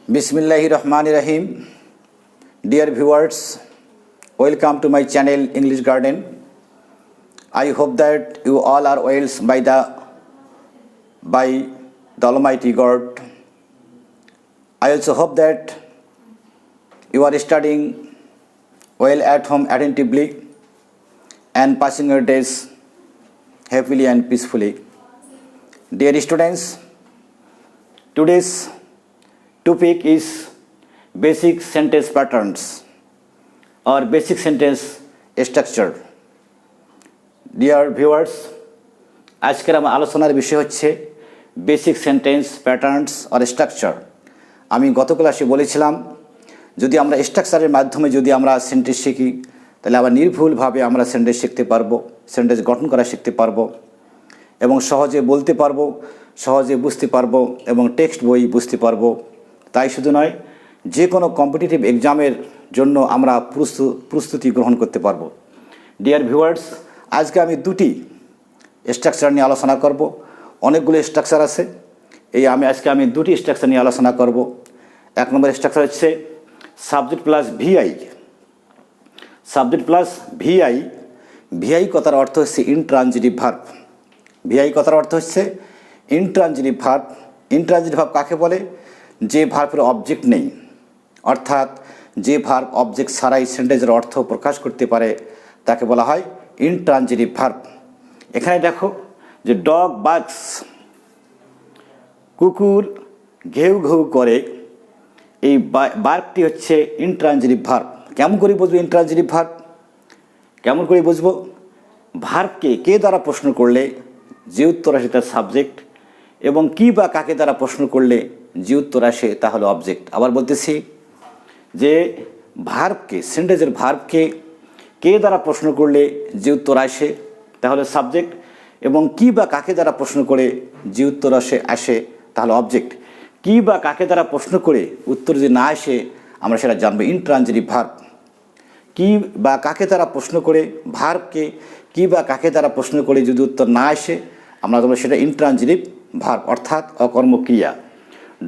Bismillahirrahmanirrahim. Dear viewers, welcome to my channel English Garden. I hope that you all are well by the Almighty God. I also hope that you are studying well at home attentively and passing your days happily and peacefully. Dear students, today's topic is basic sentence patterns or basic sentence structure. Dear viewers, আজকের আমার আলোচনার বিষয় হচ্ছে basic sentence patterns or structure. আমি গত ক্লাসে বলেছিলাম যদি আমরা স্ট্রাকচারের মাধ্যমে যদি আমরা সেন্টেন্স শিখি তাহলে আবার নির্ভুলভাবে আমরা সেন্টেন্স শিখতে পারবো, সেন্টেন্স গঠন করা শিখতে পারবো এবং সহজে বলতে পারবো, সহজে বুঝতে পারবো এবং টেক্সট বই বুঝতে পারবো। তাই শুধু নয়, যে কোনো কম্পিটিটিভ এক্সামের জন্য আমরা প্রস্তুতি গ্রহণ করতে পারবো। ডিয়ার ভিউয়ার্স, আজকে আমি দুটি স্ট্রাকচার নিয়ে আলোচনা করব। অনেকগুলো স্ট্রাকচার আছে, আজকে আমি দুটি স্ট্রাকচার নিয়ে আলোচনা করব। এক নম্বর স্ট্রাকচার হচ্ছে subject plus VI. Subject plus VI, VI কথার অর্থ হচ্ছে ইনট্রানজিটিভ ভার্ব। ভিআই কথার অর্থ হচ্ছে ইনট্রানজিটিভ ভার্ব। ইনট্রানজিটিভ ভার্ব কাকে বলে? যে ভার্বের অবজেক্ট নেই, অর্থাৎ যে ভার্ব অবজেক্ট ছাড়াই সেন্টেন্সের অর্থ প্রকাশ করতে পারে তাকে বলা হয় ইনট্রানজিটিভ ভার্ব। এখানে দেখো যে ডগ বার্কস, কুকুর ঘেউ ঘেউ করে, এই বার্বটি হচ্ছে ইনট্রানজিটিভ ভার্ব। কেমন করে বুঝবো ইনট্রানজিটিভ ভার্ব? কেমন করে বুঝবো? ভার্বকে কে দ্বারা প্রশ্ন করলে যে উত্তর আসে তার সাবজেক্ট, এবং কি বা কাকে দ্বারা প্রশ্ন করলে যে উত্তর আসে তা হলো অবজেক্ট। আবার বলতেছি যে ভার্বকে, সেন্টেন্সের ভার্বকে কে দ্বারা প্রশ্ন করলে যে উত্তর আসে তাহলে সাবজেক্ট, এবং কি বা কাকে দ্বারা প্রশ্ন করে যে উত্তর আসে তাহলে অবজেক্ট। কি বা কাকে দ্বারা প্রশ্ন করে উত্তর যদি না আসে আমরা সেটা জানবো ইনট্রানজিটিভ ভার্ব। কি বা কাকে দ্বারা প্রশ্ন করে, ভার্বকে কি বা কাকে দ্বারা প্রশ্ন করে যদি উত্তর না আসে আমরা বলবো সেটা ইনট্রানজিটিভ ভার্ব, অর্থাৎ অকর্মক্রিয়া।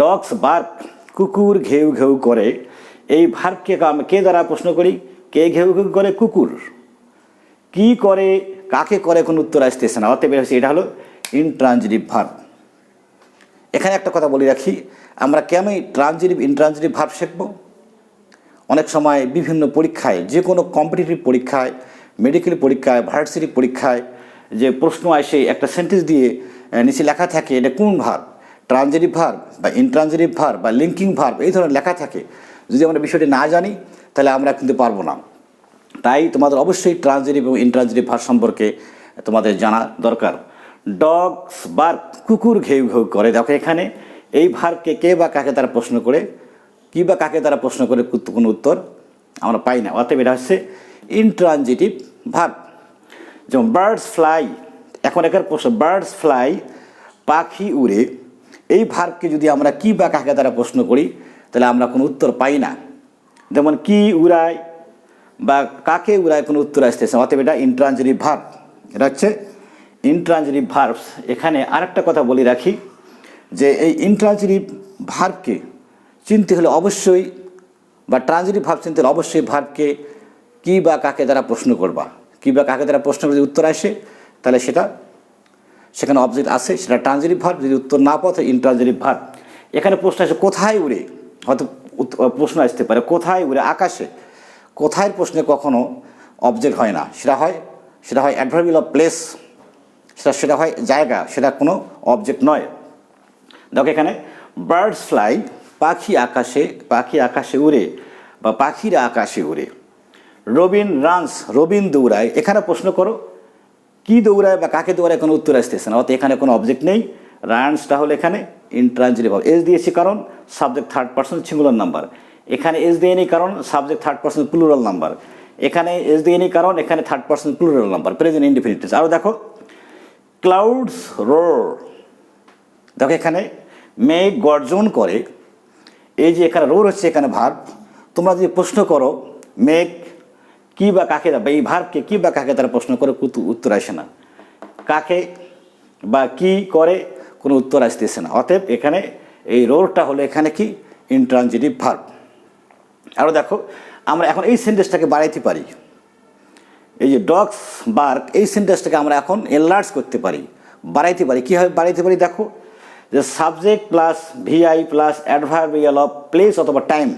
ডগস বার্ক, কুকুর ঘেউ ঘেউ করে, এই ভার্বকে কে দ্বারা প্রশ্ন করি? কে ঘেউ ঘেউ করে? কুকুর। কি করে, কাকে করে, কোনো উত্তর আসতেছে না, অতএব এটা হলো ইনট্রানজিটিভ ভার্ব। এখানে একটা কথা বলে রাখি, আমরা কেন ইনট্রানজিটিভ ভার্ব শিখব? অনেক সময় বিভিন্ন পরীক্ষায়, যে কোনো কম্পিটিটিভ পরীক্ষায়, মেডিকেল পরীক্ষায়, ভার্সিটি পরীক্ষায় যে প্রশ্ন আসে, একটা সেন্টেন্স দিয়ে নিচে লেখা থাকে এটা কোন ভার্ব, ট্রানজিটিভ ভার্ব বা ইনট্রানজিটিভ ভার্ব বা লিঙ্কিং ভার্ব, এই ধরনের লেখা থাকে। যদি আমরা বিষয়টি না জানি তাহলে আমরা কিন্তু পারবো না। তাই তোমাদের অবশ্যই ট্রানজিটিভ এবং ইনট্রানজিটিভ ভার্ব সম্পর্কে তোমাদের জানা দরকার। ডগস বার্ক, কুকুর ঘেউ ঘেউ করে, দেখো এখানে এই ভার্বকে কে বা কাকে দ্বারা প্রশ্ন করে, কি বা কাকে দ্বারা প্রশ্ন করে কোনো উত্তর আমরা পাই না, অতএব এটা হচ্ছে ইনট্রানজিটিভ ভার্ব। যেমন বার্ডস ফ্লাই, এখন এখানে প্রশ্ন বার্ডস ফ্লাই, পাখি উড়ে, এই ভার্বকে যদি আমরা কি বা কাকে দ্বারা প্রশ্ন করি তাহলে আমরা কোনো উত্তর পাই না। যেমন কি উড়ায় বা কাকে উড়ায় কোনো উত্তর আসতেছে, অতএব এটা ইনট্রানজিটিভ ভার্ব। এটা হচ্ছে ইনট্রানজিটিভ ভার্বস। এখানে আরেকটা কথা বলে রাখি যে এই ইনট্রানজিটিভ ভার্বকে চিনতে হলে অবশ্যই, বা ট্রানজিটিভ ভার্ব চিনতে হলে অবশ্যই ভার্বকে কি বা কাকে দ্বারা প্রশ্ন করবা। কি বা কাকে দ্বারা প্রশ্ন করে যদি উত্তর আসে তাহলে সেখানে অবজেক্ট আসে, সেটা ট্রানজিটিভ ভার্ব। যদি উত্তর না পাও তাহলে ইনট্রানজিটিভ ভার্ব। এখানে প্রশ্ন আসে কোথায় উড়ে, হয়তো প্রশ্ন আসতে পারে কোথায় উড়ে, আকাশে। কোথায় প্রশ্নে কখনো অবজেক্ট হয় না, সেটা হয় অ্যাডভার্বিয়াল অফ প্লেস, সেটা হয় জায়গা, সেটা কোনো অবজেক্ট নয়। দেখো এখানে বার্ডস ফ্লাই, পাখি আকাশে উড়ে বা পাখিরা আকাশে উড়ে। রবিন রানস, রবিন দৌড়ায়, এখানে প্রশ্ন করো কি দৌড়ায় বা কাকে দৌড়ায়, কোনো উত্তর আসতেছে না, অর্থাৎ এখানে কোনো অবজেক্ট নেই। রানসটা হলো এখানে ইনট্রানজিটিভ ভার্ব। এস দিয়েছি কারণ subject third person singular number, এখানে এস দিয়ে নেই কারণ subject third person plural number, এখানে এস দিয়ে নেই কারণ এখানে third person plural number, present indefinite. আরও দেখো ক্লাউডস রোর, দেখো এখানে মেঘ গর্জন করে, এই যে এখানে রোর হচ্ছে এখানে ভার্ব। তোমরা যদি প্রশ্ন করো মেঘ কি বা কাকে, বা এই ভার্বকে কি বা কাকে তারা প্রশ্ন করে উত্তর আসে না, কাকে বা কি করে কোনো উত্তর আসতেছে না, অতএব এখানে এই রোরটা হলো এখানে কি ইন্ট্রানজিটিভ ভার্ব। আরও দেখো আমরা এখন এই সেন্টেন্সটাকে বাড়াইতে পারি, এই যে ডগস বার্ক, এই সেন্টেন্সটাকে আমরা এখন এনলার্জ করতে পারি, বাড়াইতে পারি। কীভাবে বাড়াইতে পারি দেখো, যে subject plus VI plus adverbial of place অথবা টাইম,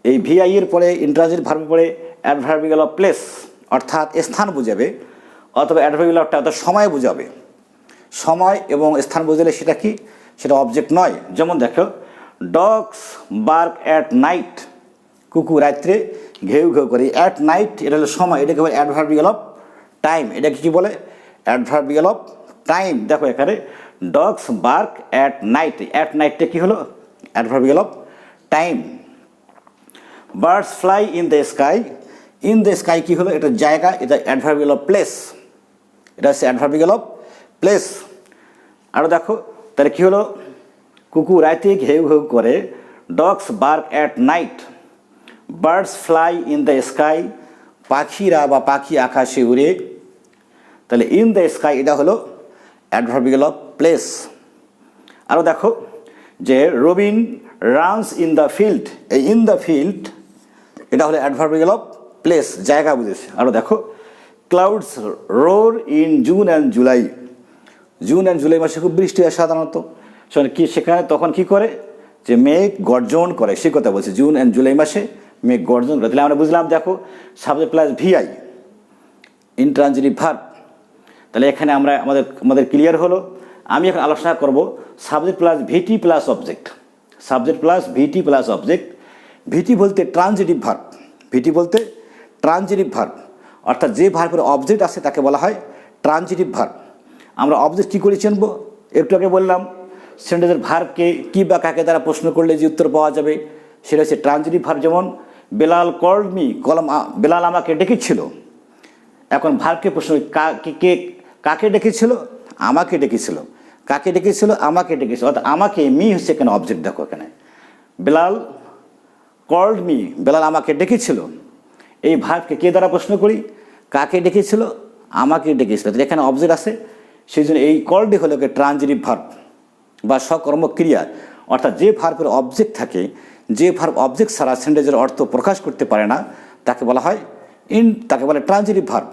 এই ভিআই এর পরে ইন্ট্রানজিটিভ ভার্বের পরে অ্যাডভার্বিয়াল অফ প্লেস অর্থাৎ স্থান বোঝাবে, অথবা অ্যাডভার্বিয়াল অফ টাইম অর্থাৎ সময় বোঝাবে। সময় এবং স্থান বোঝালে সেটা কি, সেটা অবজেক্ট নয়। যেমন দেখো ডগস বার্ক অ্যাট নাইট, কুকুর রাত্রে ঘেউ ঘেউ করে। অ্যাট নাইট এটা হলো সময়, এটাকে বলে অ্যাডভার্বিয়াল অফ টাইম। এটাকে কী বলে, অ্যাডভার্বিয়াল অফ টাইম। দেখো এখানে dogs bark at night, at নাইটটা কী হলো, adverbial of time. Birds fly in the sky, in the sky কী হলো, এটা জায়গা, এটা অ্যাডভার্বিয়াল অফ প্লেস, এটা হচ্ছে অ্যাডভার্বিয়াল অফ প্লেস। আরও দেখো তাহলে কী হলো, কুকুর রাতে ঘেউ ঘেউ করে, dogs bark at night, birds fly in the sky, পাখিরা বা পাখি আকাশে উড়ে। তাহলে ইন দ্য স্কাই এটা হলো অ্যাডভার্বিয়াল অফ প্লেস। আরও দেখো যে Robin runs in the field, এই ইন দ্য ফিল্ড এটা হলো অ্যাডভার্বিয়াল অফ প্লেস, জায়গা বুঝেছে। আরও দেখো clouds roar in June and July, June and July মাসে খুব বৃষ্টি হয় সাধারণত, কি সেখানে তখন কি করে, যে মেঘ গর্জন করে, সে কথা বলছে। জুন অ্যান্ড জুলাই মাসে মেঘ গর্জন করে। তাহলে আমরা বুঝলাম দেখো subject plus VI intransitive verb. তাহলে এখানে আমরা আমাদের ক্লিয়ার হলো। আমি এখন আলোচনা করব subject plus VT plus object, subject plus VT plus object. ভিটি বলতে ট্রানজিটিভ ভার্ব, ভিটি বলতে ট্রানজিটিভ ভার্ব, অর্থাৎ যে ভার্বের অবজেক্ট আছে তাকে বলা হয় ট্রানজিটিভ ভার্ব। আমরা অবজেক্ট কী করে চিনব, একটু আগে বললাম সেন্টেন্সের ভার্বকে কী বা কাকে দ্বারা প্রশ্ন করলে যে উত্তর পাওয়া যাবে সেটা হচ্ছে ট্রানজিটিভ ভার্ব। যেমন বেলাল কল্ড মি, বেলাল আমাকে ডেকেছিল। এখন ভার্বকে প্রশ্ন, কাকে ডেকেছিল, আমাকে ডেকেছিল, কাকে ডেকেছিল, আমাকে ডেকেছিল, অর্থাৎ আমাকে, মি হচ্ছে এখানে অবজেক্ট। দেখো এখানে বেলাল কল্ড মি, বেলাল আমাকে ডেকেছিল। এই ভার্বকে কে দ্বারা প্রশ্ন করি, কাকে ডেকেছিল, আমাকে ডেকেছিল, এখানে অবজেক্ট আছে, সেই জন্য এই কল্ডই হলো ট্রানজিটিভ ভার্ব বা সকর্মক্রিয়া। অর্থাৎ যে ভার্বের অবজেক্ট থাকে, যে ভার্ব অবজেক্ট ছাড়া সেন্টেন্সের অর্থ প্রকাশ করতে পারে না তাকে বলা হয় তাকে বলে ট্রানজিটিভ ভার্ব।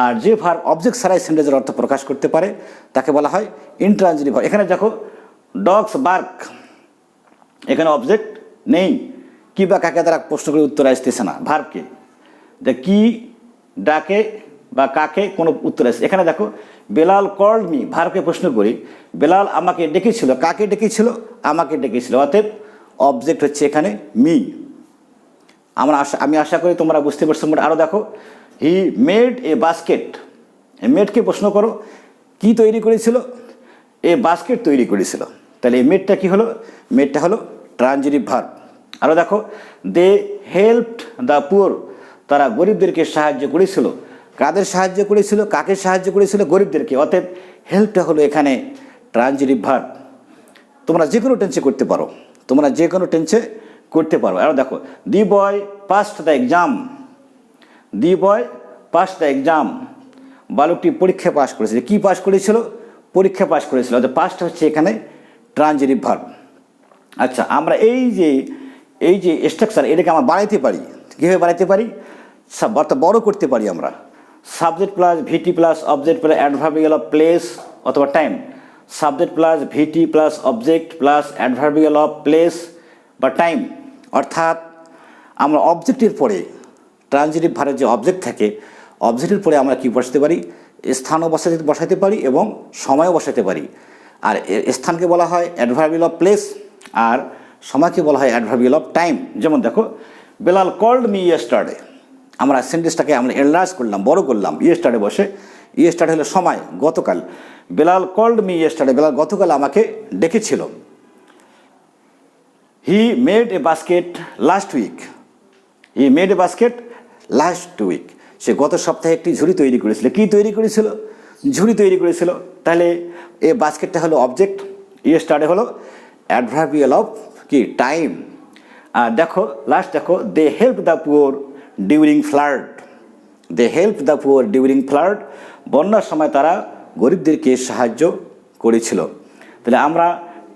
আর যে ভার্ব অবজেক্ট ছাড়াই সেন্টেন্সের অর্থ প্রকাশ করতে পারে তাকে বলা হয় ইনট্রানজিটিভ ভার্ব। এখানে দেখো ডগস বার্ক, এখানে অবজেক্ট নেই, কি বা কাকে দ্বারা প্রশ্ন করে উত্তর আসতেছে না, ভার্বকে যে কি ডাকে বা কাকে কোনো উত্তর আসছে। এখানে দেখো বেলাল কল্ড মি, ভার্বকে প্রশ্ন করি, বেলাল আমাকে ডেকেছিল, কাকে ডেকেছিল, আমাকে ডেকেছিল, অতএব অবজেক্ট হচ্ছে এখানে মি। আমি আশা করি তোমরা বুঝতে পারছো। আরও দেখো হি মেড এ বাস্কেট, মেডকে প্রশ্ন করো কি তৈরি করেছিল, এ বাস্কেট তৈরি করেছিল। তাহলে এই মেডটা কী হলো, মেডটা হলো ট্রানজিটিভ ভার্ব। আরও দেখো দে হেল্পড দ্য পুয়ার, তারা গরিবদেরকে সাহায্য করেছিল। কাদের সাহায্য করেছিল, কাকে সাহায্য করেছিল, গরিবদেরকে, অতএব হেল্পটা হলো এখানে ট্রানজিটিভ ভার্ব। তোমরা যে কোনো টেন্সে করতে পারো, তোমরা যে কোনো টেন্সে করতে পারো। আরও দেখো the boy passed the exam, the boy passed the exam, বালকটি পরীক্ষা পাস করেছিল। কি পাস করেছিল, পরীক্ষা পাস করেছিল, অর্থাৎ পাস্ট হচ্ছে এখানে ট্রানজিটিভ ভার্ব। আচ্ছা আমরা এই যে স্ট্রাকচার এটাকে আমরা বানাইতে পারি, কীভাবে বানাইতে পারি, অর্থাৎ বড় করতে পারি আমরা। Subject plus VT plus object plus adverbial of place অথবা time, subject plus VT plus object plus adverbial of place বা টাইম। অর্থাৎ আমরা অবজেক্টের পরে ট্রানজিটিভ ভার্বের যে অবজেক্ট থাকে, অবজেক্টের পরে আমরা কি বসাতে পারি, স্থানও বসাতে পারি এবং সময়ও বসাতে পারি। আর স্থানকে বলা হয় অ্যাডভার্বিয়াল অফ প্লেস আর সময়কে বলা হয় অ্যাডভার্বিয়াল অফ টাইম। যেমন দেখো বেলাল কল্ড মি ইয়েস্টারডে, আমরা সেন্টেন্সটাকে আমরা এনলার্জ করলাম, বড় করলাম, ইয়েস্টারডে বসে, ইয়েস্টারডে হলো সময়, গতকাল। Belal called me yesterday, Belal গতকাল আমাকে ডেকেছিল। He made a basket last week, he made a basket last week, সে গত সপ্তাহে একটি ঝুড়ি তৈরি করেছিল। কি তৈরি করেছিল, ঝুড়ি তৈরি করেছিল। তাহলে এই বাস্কেটটা হলো অবজেক্ট, ইয়েস্টারডে হলো অ্যাডভার্বিয়াল অফ কি টাইম। আর দেখো লাস্ট দেখো they help the poor during flood, they help the poor during flood, বন্যার সময় তারা গরিবদেরকে সাহায্য করেছিল। তাহলে আমরা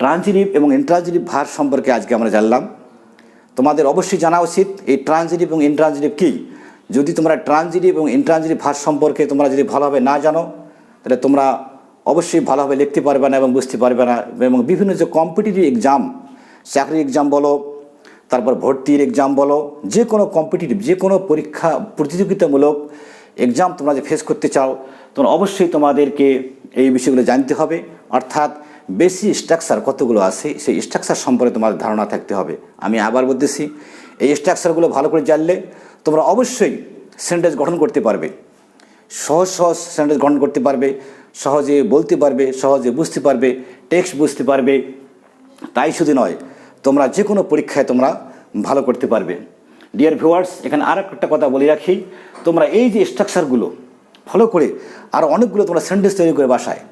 ট্রানজিটিভ এবং ইন্ট্রানজিটিভ ভার্ব সম্পর্কে আজকে আমরা জানলাম। তোমাদের অবশ্যই জানা উচিত এই ট্রানজিটিভ এবং ইন্ট্রানজিটিভ কী। যদি তোমরা ট্রানজিটিভ এবং ইন্ট্রানজিটিভ ভার্ব সম্পর্কে তোমরা যদি ভালোভাবে না জানো, তাহলে তোমরা অবশ্যই ভালোভাবে লিখতে পারবে না এবং বুঝতে পারবে না। এবং বিভিন্ন যে কম্পিটিটিভ এক্সাম, চাকরির এক্সাম বলো, তারপর ভর্তির এক্সাম বলো, যে কোনো কম্পিটিটিভ যে কোনো পরীক্ষা প্রতিযোগিতামূলক এক্সাম তোমরা যে ফেস করতে চাও, তোমরা অবশ্যই তোমাদেরকে এই বিষয়গুলো জানতে হবে। অর্থাৎ বেশি স্ট্রাকচার কতগুলো আছে সেই স্ট্রাকচার সম্পর্কে তোমাদের ধারণা থাকতে হবে। আমি আবার বলতেছি, এই স্ট্রাকচারগুলো ভালো করে জানলে তোমরা অবশ্যই সেন্টেন্স গঠন করতে পারবে, সহজ সহজ সেন্টেন্স গঠন করতে পারবে, সহজে বলতে পারবে, সহজে বুঝতে পারবে, টেক্সট বুঝতে পারবে। তাই শুধু নয়, তোমরা যে কোনো পরীক্ষায় তোমরা ভালো করতে পারবে। ডিয়ার ভিউয়ার্স, এখানে আর একটা কথা বলে রাখি, তোমরা এই যে স্ট্রাকচারগুলো ফলো করে আর অনেকগুলো তোমরা সেন্টেন্স তৈরি করে বাসায়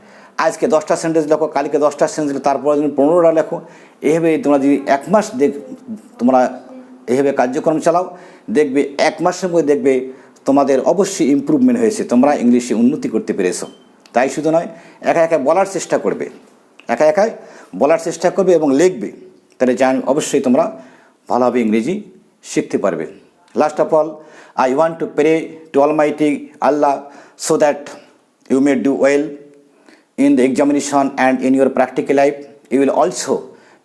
আজকে 10টা সেন্টেন্স লেখো, কালকে 10টা সেন্টেন্স, তারপরে তুমি 15টা লেখো। এইভাবে তোমরা যদি 1 মাস তোমরা এইভাবে কার্যক্রম চালাও, দেখবে 1 মাসের মধ্যে দেখবে তোমাদের অবশ্যই ইমপ্রুভমেন্ট হয়েছে, তোমরা ইংলিশে উন্নতি করতে পেরেছো। তাই শুধু নয়, একা একা বলার চেষ্টা করবে, একা একাই বলার চেষ্টা করবে এবং লিখবে, তাহলে অবশ্যই তোমরা ভালোভাবে ইংরেজি শিখতে পারবে। Last of all, I want to pray to Almighty Allah so that you may do well in the examination and in your practical life. You will also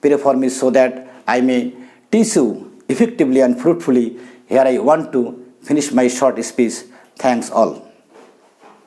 pray for me so that I may teach you effectively and fruitfully. Here I want to finish my short speech. Thanks all.